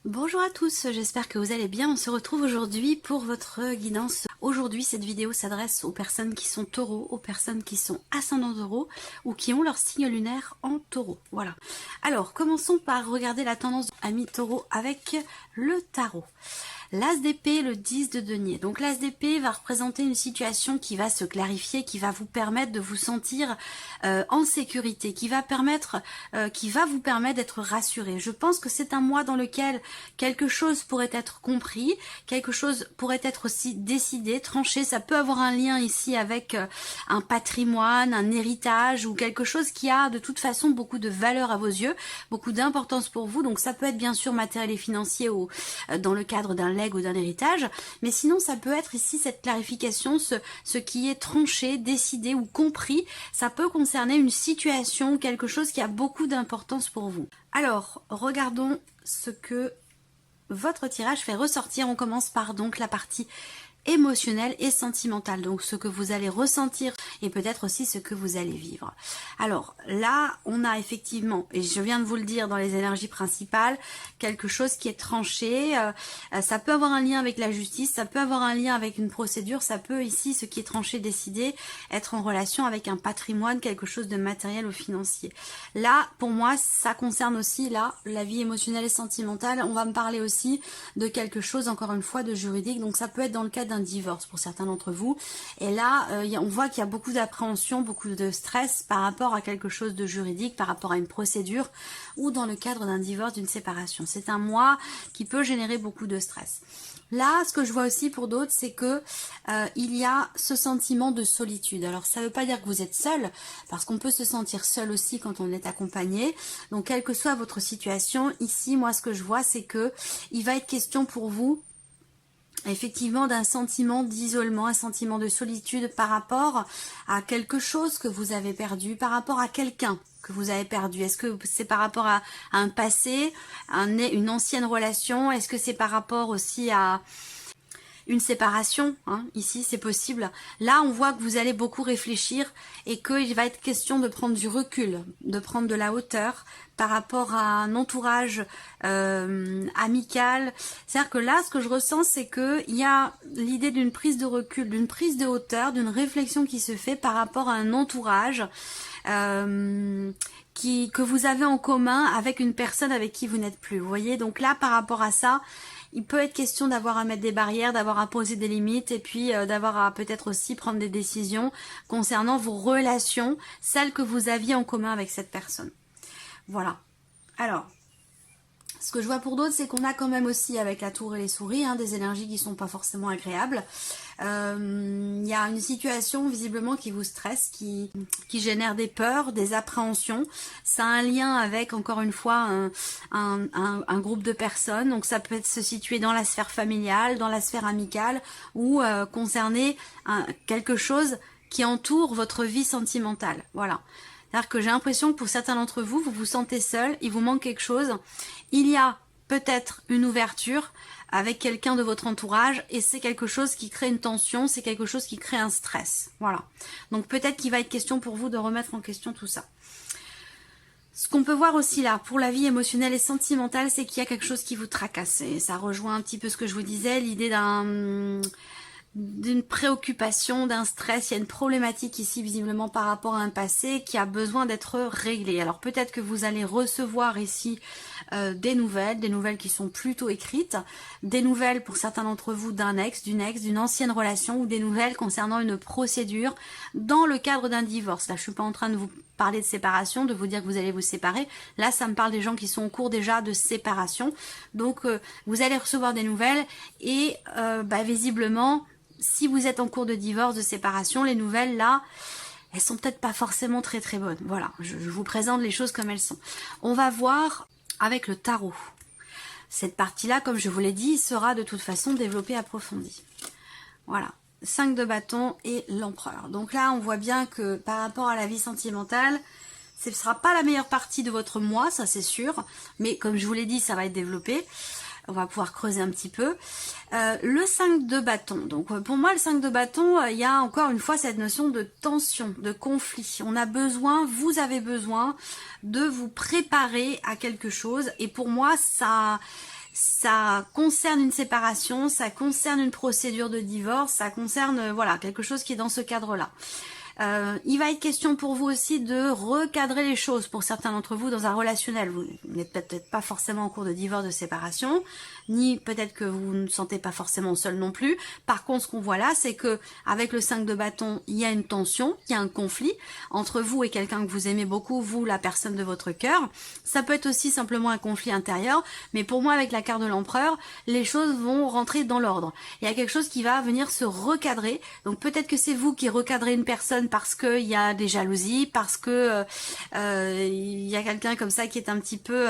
Bonjour à tous, j'espère que vous allez bien. On se retrouve aujourd'hui pour votre guidance. Aujourd'hui, cette vidéo s'adresse aux personnes qui sont taureaux, aux personnes qui sont ascendants taureaux ou qui ont leur signe lunaire en taureau. Voilà. Alors, commençons par regarder la tendance amis taureau avec le tarot. L'as d'épée, le 10 de denier. Donc l'as d'épée va représenter une situation qui va se clarifier, qui va vous permettre de vous sentir en sécurité, qui va vous permettre d'être rassuré. Je pense que c'est un mois dans lequel quelque chose pourrait être compris, quelque chose pourrait être aussi décidé, tranché. Ça peut avoir un lien ici avec un patrimoine, un héritage ou quelque chose qui a de toute façon beaucoup de valeur à vos yeux, beaucoup d'importance pour vous. Donc ça peut être bien sûr matériel et financier ou dans le cadre d'un legs ou d'un héritage, mais sinon ça peut être ici cette clarification, ce qui est tranché, décidé ou compris. Ça peut concerner une situation, quelque chose qui a beaucoup d'importance pour vous. Alors, regardons ce que votre tirage fait ressortir. On commence par donc la partie émotionnelle et sentimentale, donc ce que vous allez ressentir et peut-être aussi ce que vous allez vivre. Alors là, on a effectivement, et je viens de vous le dire dans les énergies principales, quelque chose qui est tranché. Ça peut avoir un lien avec la justice, ça peut avoir un lien avec une procédure, ça peut ici, ce qui est tranché, décidé, être en relation avec un patrimoine, quelque chose de matériel ou financier. Là, pour moi, ça concerne aussi là la vie émotionnelle et sentimentale. On va me parler aussi de quelque chose, encore une fois, de juridique, donc ça peut être dans le cadre d'un divorce pour certains d'entre vous, et là on voit qu'il y a beaucoup d'appréhension, beaucoup de stress par rapport à quelque chose de juridique, par rapport à une procédure ou dans le cadre d'un divorce, d'une séparation. C'est un mois qui peut générer beaucoup de stress. Là, ce que je vois aussi pour d'autres, c'est que il y a ce sentiment de solitude. Alors, ça ne veut pas dire que vous êtes seul, parce qu'on peut se sentir seul aussi quand on est accompagné. Donc, quelle que soit votre situation, ici, moi, ce que je vois, c'est que il va être question pour vous effectivement d'un sentiment d'isolement, un sentiment de solitude par rapport à quelque chose que vous avez perdu, par rapport à quelqu'un que vous avez perdu. Est-ce que c'est par rapport à un passé, une ancienne relation? Est-ce que c'est par rapport aussi à une séparation, hein, ici c'est possible. Là on voit que vous allez beaucoup réfléchir et qu'il va être question de prendre du recul, de prendre de la hauteur par rapport à un entourage amical. C'est-à-dire que là ce que je ressens, c'est qu'il y a l'idée d'une prise de recul, d'une prise de hauteur, d'une réflexion qui se fait par rapport à un entourage que vous avez en commun avec une personne avec qui vous n'êtes plus. Vous voyez, donc là par rapport à ça, il peut être question d'avoir à mettre des barrières, d'avoir à poser des limites et puis d'avoir à peut-être aussi prendre des décisions concernant vos relations, celles que vous aviez en commun avec cette personne. Voilà. Alors, ce que je vois pour d'autres, c'est qu'on a quand même aussi avec la tour et les souris, hein, des énergies qui sont pas forcément agréables. Il y a une situation visiblement qui vous stresse, qui génère des peurs, des appréhensions. Ça a un lien avec, encore une fois, un groupe de personnes. Donc ça peut être se situer dans la sphère familiale, dans la sphère amicale ou concerner quelque chose qui entoure votre vie sentimentale. Voilà. C'est-à-dire que j'ai l'impression que pour certains d'entre vous, vous vous sentez seul, il vous manque quelque chose. Il y a peut-être une ouverture avec quelqu'un de votre entourage et c'est quelque chose qui crée une tension, c'est quelque chose qui crée un stress. Voilà. Donc peut-être qu'il va être question pour vous de remettre en question tout ça. Ce qu'on peut voir aussi là, pour la vie émotionnelle et sentimentale, c'est qu'il y a quelque chose qui vous tracasse. Et ça rejoint un petit peu ce que je vous disais, l'idée d'une préoccupation, d'un stress. Il y a une problématique ici visiblement par rapport à un passé qui a besoin d'être réglée. Alors peut-être que vous allez recevoir ici des nouvelles qui sont plutôt écrites, des nouvelles pour certains d'entre vous d'un ex, d'une ancienne relation ou des nouvelles concernant une procédure dans le cadre d'un divorce. Là je suis pas en train de vous parler de séparation, de vous dire que vous allez vous séparer. Là ça me parle des gens qui sont au cours déjà de séparation. Donc vous allez recevoir des nouvelles et visiblement si vous êtes en cours de divorce, de séparation, les nouvelles là, elles sont peut-être pas forcément très très bonnes. Voilà, je vous présente les choses comme elles sont. On va voir avec le tarot. Cette partie-là, comme je vous l'ai dit, sera de toute façon développée, approfondie. Voilà, 5 de bâton et l'empereur. Donc là, on voit bien que par rapport à la vie sentimentale, ce ne sera pas la meilleure partie de votre mois, ça c'est sûr. Mais comme je vous l'ai dit, ça va être développé. On va pouvoir creuser un petit peu. Le 5 de bâton. Donc pour moi, le 5 de bâton, il y a encore une fois cette notion de tension, de conflit. On a besoin, vous avez besoin de vous préparer à quelque chose. Et pour moi, ça concerne une séparation, ça concerne une procédure de divorce, ça concerne voilà quelque chose qui est dans ce cadre-là. Il va être question pour vous aussi de recadrer les choses pour certains d'entre vous dans un relationnel. Vous n'êtes peut-être pas forcément en cours de divorce, de séparation, ni peut-être que vous ne sentez pas forcément seul non plus. Par contre, ce qu'on voit là, c'est que avec le 5 de bâton, il y a une tension, il y a un conflit entre vous et quelqu'un que vous aimez beaucoup, vous, la personne de votre cœur. Ça peut être aussi simplement un conflit intérieur, mais pour moi, avec la carte de l'empereur, les choses vont rentrer dans l'ordre. Il y a quelque chose qui va venir se recadrer. Donc peut-être que c'est vous qui recadrez une personne parce qu'il y a des jalousies, parce que il y a quelqu'un comme ça qui est un petit peu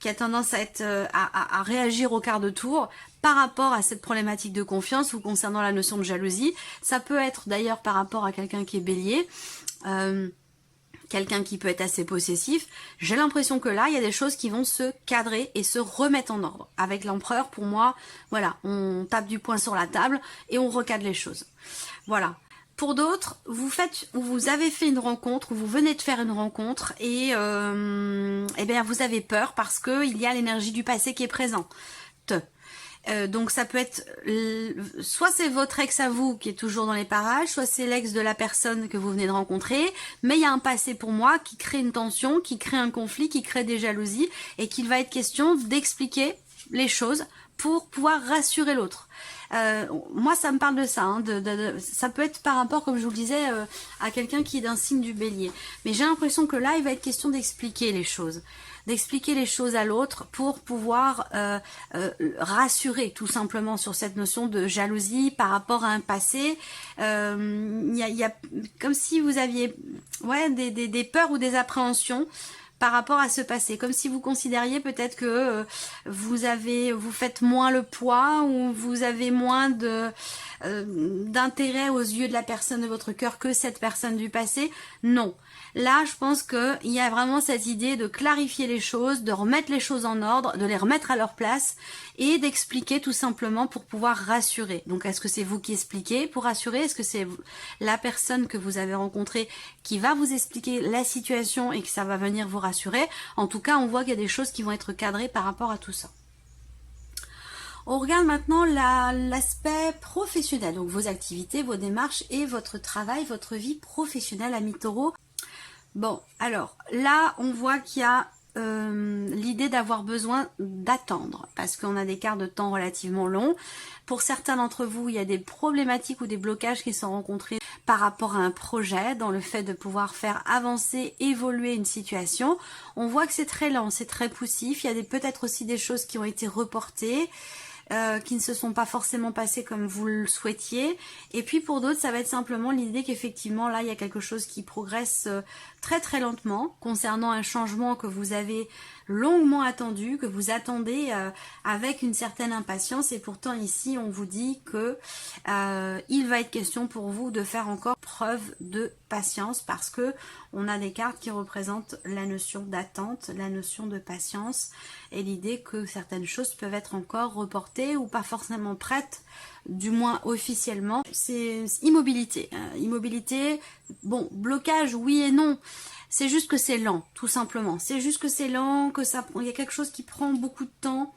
qui a tendance à être à réagir au quart de tour par rapport à cette problématique de confiance ou concernant la notion de jalousie. Ça peut être d'ailleurs par rapport à quelqu'un qui est bélier, quelqu'un qui peut être assez possessif. J'ai l'impression que là, il y a des choses qui vont se cadrer et se remettre en ordre. Avec l'empereur, pour moi, voilà, on tape du poing sur la table et on recadre les choses. Voilà. Pour d'autres, vous avez fait une rencontre, ou vous venez de faire une rencontre et bien vous avez peur parce que il y a l'énergie du passé qui est présente. Donc ça peut être, soit c'est votre ex à vous qui est toujours dans les parages, soit c'est l'ex de la personne que vous venez de rencontrer, mais il y a un passé pour moi qui crée une tension, qui crée un conflit, qui crée des jalousies et qu'il va être question d'expliquer les choses pour pouvoir rassurer l'autre. Moi ça me parle de ça, hein, ça peut être par rapport, comme je vous le disais, à quelqu'un qui est d'un signe du bélier. Mais j'ai l'impression que là il va être question d'expliquer les choses. D'expliquer les choses à l'autre pour pouvoir rassurer tout simplement sur cette notion de jalousie par rapport à un passé. Il y a comme si vous aviez des peurs ou des appréhensions par rapport à ce passé, comme si vous considériez peut-être que vous faites moins le poids ou vous avez moins d'intérêt aux yeux de la personne de votre cœur que cette personne du passé. Non. Là, je pense qu'il y a vraiment cette idée de clarifier les choses, de remettre les choses en ordre, de les remettre à leur place et d'expliquer tout simplement pour pouvoir rassurer. Donc, est-ce que c'est vous qui expliquez pour rassurer? Est-ce que c'est la personne que vous avez rencontrée qui va vous expliquer la situation et que ça va venir vous rassurer? En tout cas, on voit qu'il y a des choses qui vont être cadrées par rapport à tout ça. On regarde maintenant l'aspect professionnel, donc vos activités, vos démarches et votre travail, votre vie professionnelle, amis taureaux. Bon, alors là, on voit qu'il y a l'idée d'avoir besoin d'attendre parce qu'on a des quarts de temps relativement longs. Pour certains d'entre vous, il y a des problématiques ou des blocages qui sont rencontrés par rapport à un projet, dans le fait de pouvoir faire avancer, évoluer une situation. On voit que c'est très lent, c'est très poussif. Il y a peut-être aussi des choses qui ont été reportées, qui ne se sont pas forcément passées comme vous le souhaitiez. Et puis pour d'autres, ça va être simplement l'idée qu'effectivement, là, il y a quelque chose qui progresse très très lentement concernant un changement que vous avez longuement attendu, que vous attendez avec une certaine impatience. Et pourtant ici, on vous dit que il va être question pour vous de faire encore preuve de patience parce que on a des cartes qui représentent la notion d'attente, la notion de patience et l'idée que certaines choses peuvent être encore reportées ou pas forcément prêtes, du moins officiellement. C'est immobilité. Immobilité, bon, blocage, oui et non. C'est juste que c'est lent, tout simplement. C'est juste que c'est lent, que il y a quelque chose qui prend beaucoup de temps.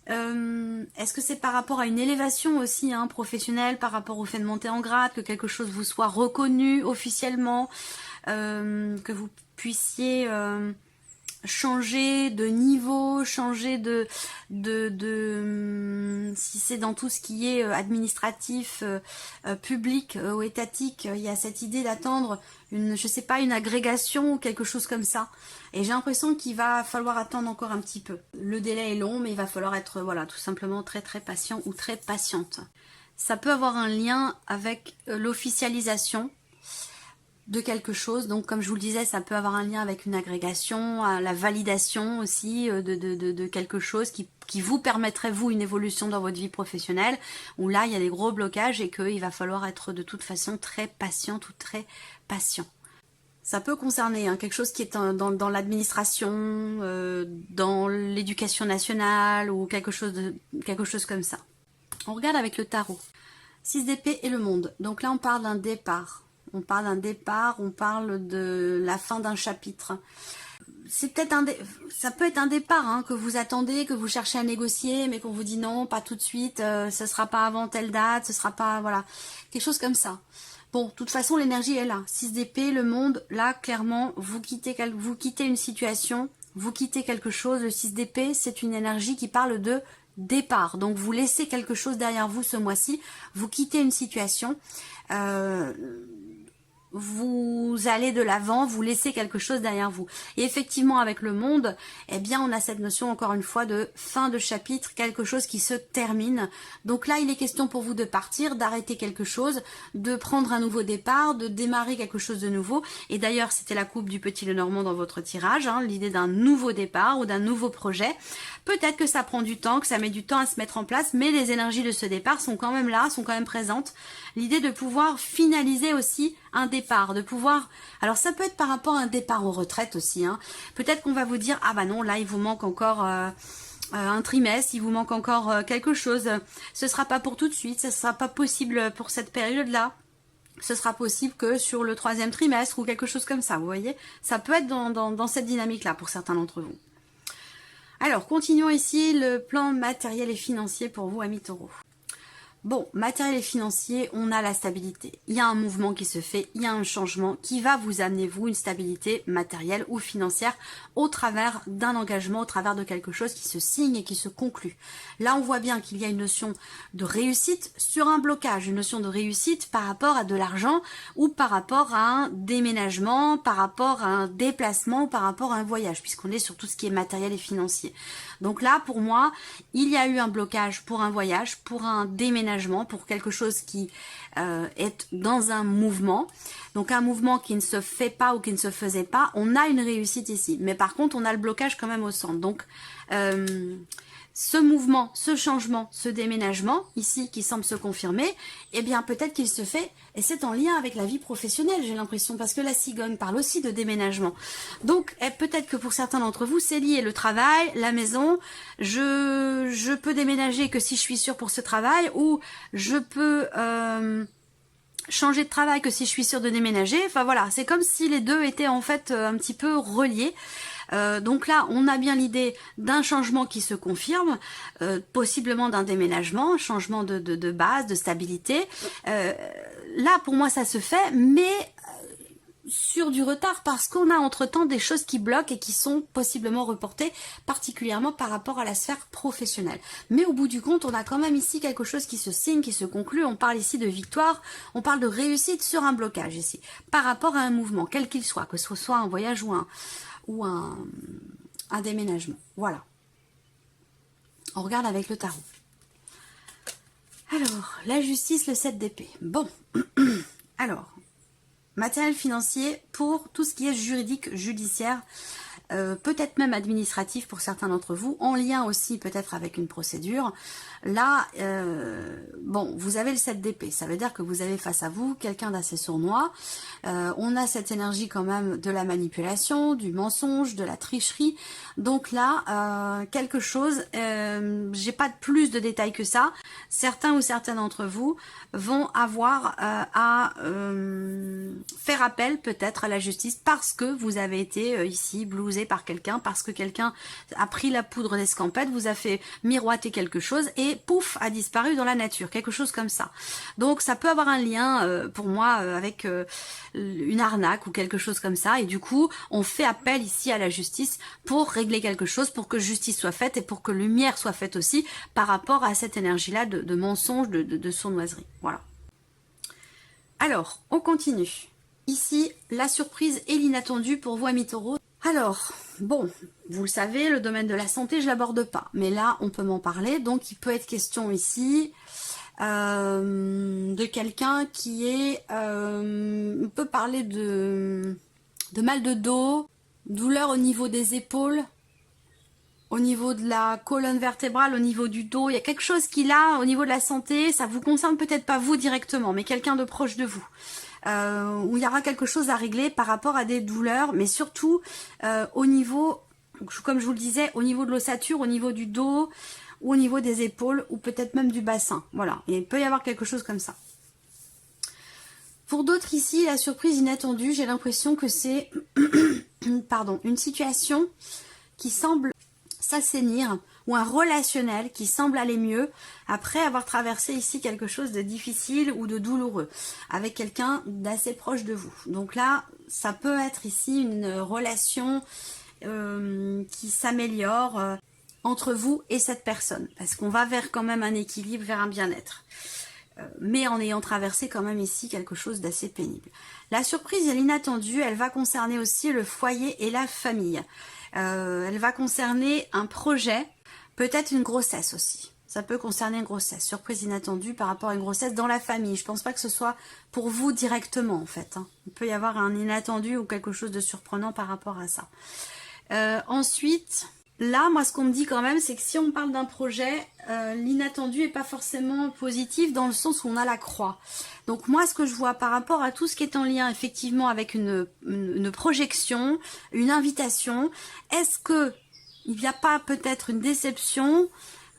Est-ce que c'est par rapport à une élévation aussi professionnelle, par rapport au fait de monter en grade, que quelque chose vous soit reconnu officiellement, que vous puissiez changer de niveau, changer si c'est dans tout ce qui est administratif, public ou étatique, il y a cette idée d'attendre une agrégation ou quelque chose comme ça. Et j'ai l'impression qu'il va falloir attendre encore un petit peu. Le délai est long, mais il va falloir être tout simplement très très patient ou très patiente. Ça peut avoir un lien avec l'officialisation de quelque chose, donc comme je vous le disais, ça peut avoir un lien avec une agrégation, la validation aussi de quelque chose qui vous permettrait vous une évolution dans votre vie professionnelle, où là il y a des gros blocages et qu'il va falloir être de toute façon très patient ou très patient. Ça peut concerner quelque chose qui est dans l'administration, dans l'éducation nationale ou quelque chose comme ça. On regarde avec le tarot. 6 d'épée et le monde. Donc là on parle d'un départ. On parle d'un départ, on parle de la fin d'un chapitre. c'est peut-être ça peut être un départ hein, que vous attendez, que vous cherchez à négocier, mais qu'on vous dit non, pas tout de suite, ce sera pas avant telle date, ce sera pas, voilà, quelque chose comme ça. Bon, de toute façon, l'énergie est là. 6 d'épée, le monde, là, clairement, vous quittez une situation, vous quittez quelque chose. Le 6 d'épée, c'est une énergie qui parle de départ. Donc, vous laissez quelque chose derrière vous ce mois-ci, vous quittez une situation. Vous allez de l'avant, vous laissez quelque chose derrière vous. Et effectivement, avec le monde, eh bien, on a cette notion, encore une fois, de fin de chapitre, quelque chose qui se termine. Donc là, il est question pour vous de partir, d'arrêter quelque chose, de prendre un nouveau départ, de démarrer quelque chose de nouveau. Et d'ailleurs, c'était la coupe du petit Lenormand dans votre tirage, hein, l'idée d'un nouveau départ ou d'un nouveau projet. Peut-être que ça prend du temps, que ça met du temps à se mettre en place, mais les énergies de ce départ sont quand même là, sont quand même présentes. L'idée de pouvoir finaliser aussi un départ, de pouvoir... Alors ça peut être par rapport à un départ en retraite aussi. Hein. Peut-être qu'on va vous dire, ah bah non, là il vous manque encore un trimestre, il vous manque encore quelque chose. Ce sera pas pour tout de suite, ce sera pas possible pour cette période-là. Ce sera possible que sur le 3e trimestre ou quelque chose comme ça, vous voyez. Ça peut être dans cette dynamique-là pour certains d'entre vous. Alors, continuons ici le plan matériel et financier pour vous, amis taureaux. Bon, matériel et financier, on a la stabilité. Il y a un mouvement qui se fait, il y a un changement qui va vous amener, vous, une stabilité matérielle ou financière au travers d'un engagement, au travers de quelque chose qui se signe et qui se conclut. Là, on voit bien qu'il y a une notion de réussite sur un blocage, une notion de réussite par rapport à de l'argent ou par rapport à un déménagement, par rapport à un déplacement, par rapport à un voyage, puisqu'on est sur tout ce qui est matériel et financier. Donc là, pour moi, il y a eu un blocage pour un voyage, pour un déménagement, pour quelque chose qui est dans un mouvement. Donc un mouvement qui ne se fait pas ou qui ne se faisait pas, on a une réussite ici. Mais par contre, on a le blocage quand même au centre. Donc ce mouvement, ce changement, ce déménagement, ici, qui semble se confirmer, eh bien, peut-être qu'il se fait, et c'est en lien avec la vie professionnelle, j'ai l'impression, parce que la cigogne parle aussi de déménagement. Donc, peut-être que pour certains d'entre vous, c'est lié, le travail, la maison, je peux déménager que si je suis sûre pour ce travail, ou je peux... changer de travail que si je suis sûre de déménager. Enfin voilà, c'est comme si les deux étaient en fait un petit peu reliés. Donc là, on a bien l'idée d'un changement qui se confirme, possiblement d'un déménagement, changement de base, de stabilité. Là, pour moi, ça se fait, mais sur du retard parce qu'on a entre-temps des choses qui bloquent et qui sont possiblement reportées, particulièrement par rapport à la sphère professionnelle. Mais au bout du compte, on a quand même ici quelque chose qui se signe, qui se conclut. On parle ici de victoire, on parle de réussite sur un blocage ici, par rapport à un mouvement, quel qu'il soit, que ce soit un voyage ou un déménagement. Voilà. On regarde avec le tarot. Alors, la justice, le 7 d'épée. Bon, alors... matériel financier pour tout ce qui est juridique, judiciaire, peut-être même administratif pour certains d'entre vous, en lien aussi peut-être avec une procédure. Là, bon, vous avez le 7 d'épée, ça veut dire que vous avez face à vous quelqu'un d'assez sournois. On a cette énergie quand même de la manipulation, du mensonge, de la tricherie. Donc là, quelque chose, j'ai pas plus de détails que ça. Certains ou certaines d'entre vous vont avoir à faire appel peut-être à la justice parce que vous avez été ici blousé par quelqu'un, parce que quelqu'un a pris la poudre d'escampette, vous a fait miroiter quelque chose et pouf, a disparu dans la nature, quelque chose comme ça. Donc ça peut avoir un lien pour moi avec une arnaque ou quelque chose comme ça, et du coup on fait appel ici à la justice pour régler quelque chose, pour que justice soit faite et pour que lumière soit faite aussi par rapport à cette énergie-là de mensonge, de sournoiserie. Voilà. Alors, on continue. Ici, la surprise et l'inattendu pour vous, amis taureaux. Alors, bon, vous le savez, le domaine de la santé, je l'aborde pas. Mais là, on peut m'en parler. Donc, il peut être question ici de quelqu'un qui est... on peut parler de mal de dos, douleur au niveau des épaules, au niveau de la colonne vertébrale, au niveau du dos. Il y a quelque chose qui, là, au niveau de la santé, ça vous concerne peut-être pas vous directement, mais quelqu'un de proche de vous. Où il y aura quelque chose à régler par rapport à des douleurs, mais surtout au niveau, comme je vous le disais, au niveau de l'ossature, au niveau du dos, ou au niveau des épaules, ou peut-être même du bassin. Voilà, il peut y avoir quelque chose comme ça. Pour d'autres ici, la surprise inattendue, j'ai l'impression que c'est pardon, une situation qui semble s'assainir ou un relationnel qui semble aller mieux après avoir traversé ici quelque chose de difficile ou de douloureux avec quelqu'un d'assez proche de vous. Donc là, ça peut être ici une relation qui s'améliore entre vous et cette personne, parce qu'on va vers quand même un équilibre, vers un bien-être. Mais en ayant traversé quand même ici quelque chose d'assez pénible. La surprise et l'inattendu, elle va concerner aussi le foyer et la famille. Elle va concerner un projet, peut-être une grossesse aussi. Ça peut concerner une grossesse, surprise inattendue par rapport à une grossesse dans la famille. Je pense pas que ce soit pour vous directement en fait. Il peut y avoir un inattendu ou quelque chose de surprenant par rapport à ça. Ensuite, là, moi, ce qu'on me dit quand même, c'est que si on parle d'un projet, l'inattendu est pas forcément positif dans le sens où on a la croix. Donc moi, ce que je vois par rapport à tout ce qui est en lien effectivement avec une projection, une invitation, est-ce que il n'y a pas peut-être une déception?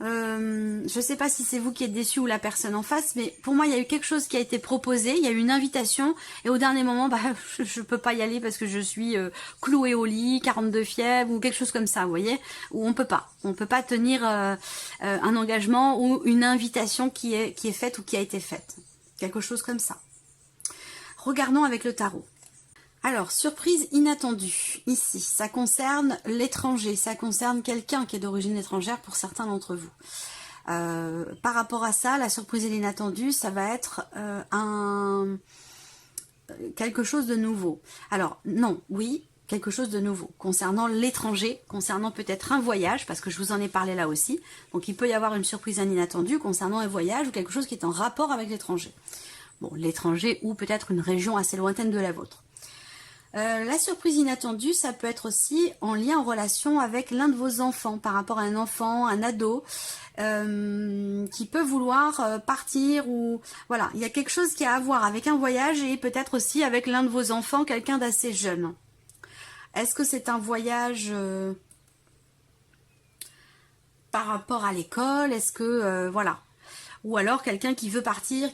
Je sais pas si c'est vous qui êtes déçu ou la personne en face, mais pour moi il y a eu quelque chose qui a été proposé, il y a eu une invitation et au dernier moment bah je peux pas y aller parce que je suis clouée au lit, 42 fièvre ou quelque chose comme ça, vous voyez, où on peut pas tenir un engagement ou une invitation qui est faite ou qui a été faite, quelque chose comme ça. Regardons avec le tarot. Alors, surprise inattendue, ici, ça concerne l'étranger, ça concerne quelqu'un qui est d'origine étrangère pour certains d'entre vous. Par rapport à ça, la surprise et l'inattendue, ça va être quelque chose de nouveau. Alors, non, oui, quelque chose de nouveau, concernant l'étranger, concernant peut-être un voyage, parce que je vous en ai parlé là aussi. Donc, il peut y avoir une surprise inattendue concernant un voyage ou quelque chose qui est en rapport avec l'étranger. Bon, l'étranger ou peut-être une région assez lointaine de la vôtre. La surprise inattendue, ça peut être aussi en lien, en relation avec l'un de vos enfants, par rapport à un enfant, un ado, qui peut vouloir partir ou... Voilà, il y a quelque chose qui a à voir avec un voyage et peut-être aussi avec l'un de vos enfants, quelqu'un d'assez jeune. Est-ce que c'est un voyage par rapport à l'école? Est-ce que... voilà. Ou alors quelqu'un qui veut partir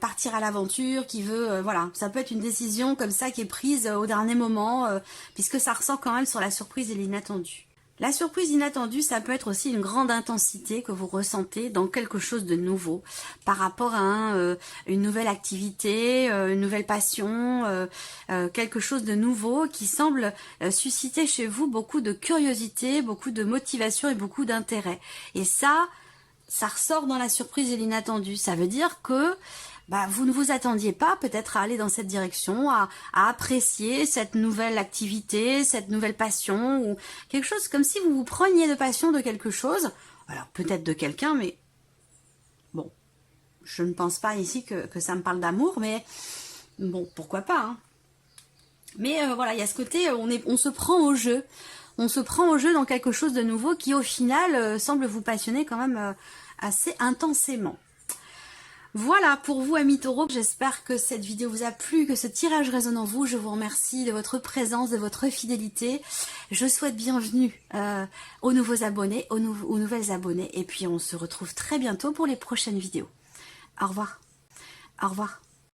partir à l'aventure, qui veut... voilà, ça peut être une décision comme ça qui est prise au dernier moment, puisque ça ressort quand même sur la surprise et l'inattendu. La surprise inattendue, ça peut être aussi une grande intensité que vous ressentez dans quelque chose de nouveau, par rapport à une nouvelle activité, une nouvelle passion, quelque chose de nouveau qui semble susciter chez vous beaucoup de curiosité, beaucoup de motivation et beaucoup d'intérêt. Et ça ressort dans la surprise et l'inattendu. Ça veut dire que vous ne vous attendiez pas peut-être à aller dans cette direction, à apprécier cette nouvelle activité, cette nouvelle passion, ou quelque chose comme si vous vous preniez de passion de quelque chose, alors peut-être de quelqu'un, mais bon, je ne pense pas ici que ça me parle d'amour, mais bon, pourquoi pas, hein. Mais voilà, il y a ce côté, on se prend au jeu. On se prend au jeu dans quelque chose de nouveau qui au final semble vous passionner quand même assez intensément. Voilà pour vous amis taureaux, j'espère que cette vidéo vous a plu, que ce tirage résonne en vous. Je vous remercie de votre présence, de votre fidélité. Je souhaite bienvenue aux nouveaux abonnés, aux nouvelles abonnées. Et puis on se retrouve très bientôt pour les prochaines vidéos. Au revoir. Au revoir.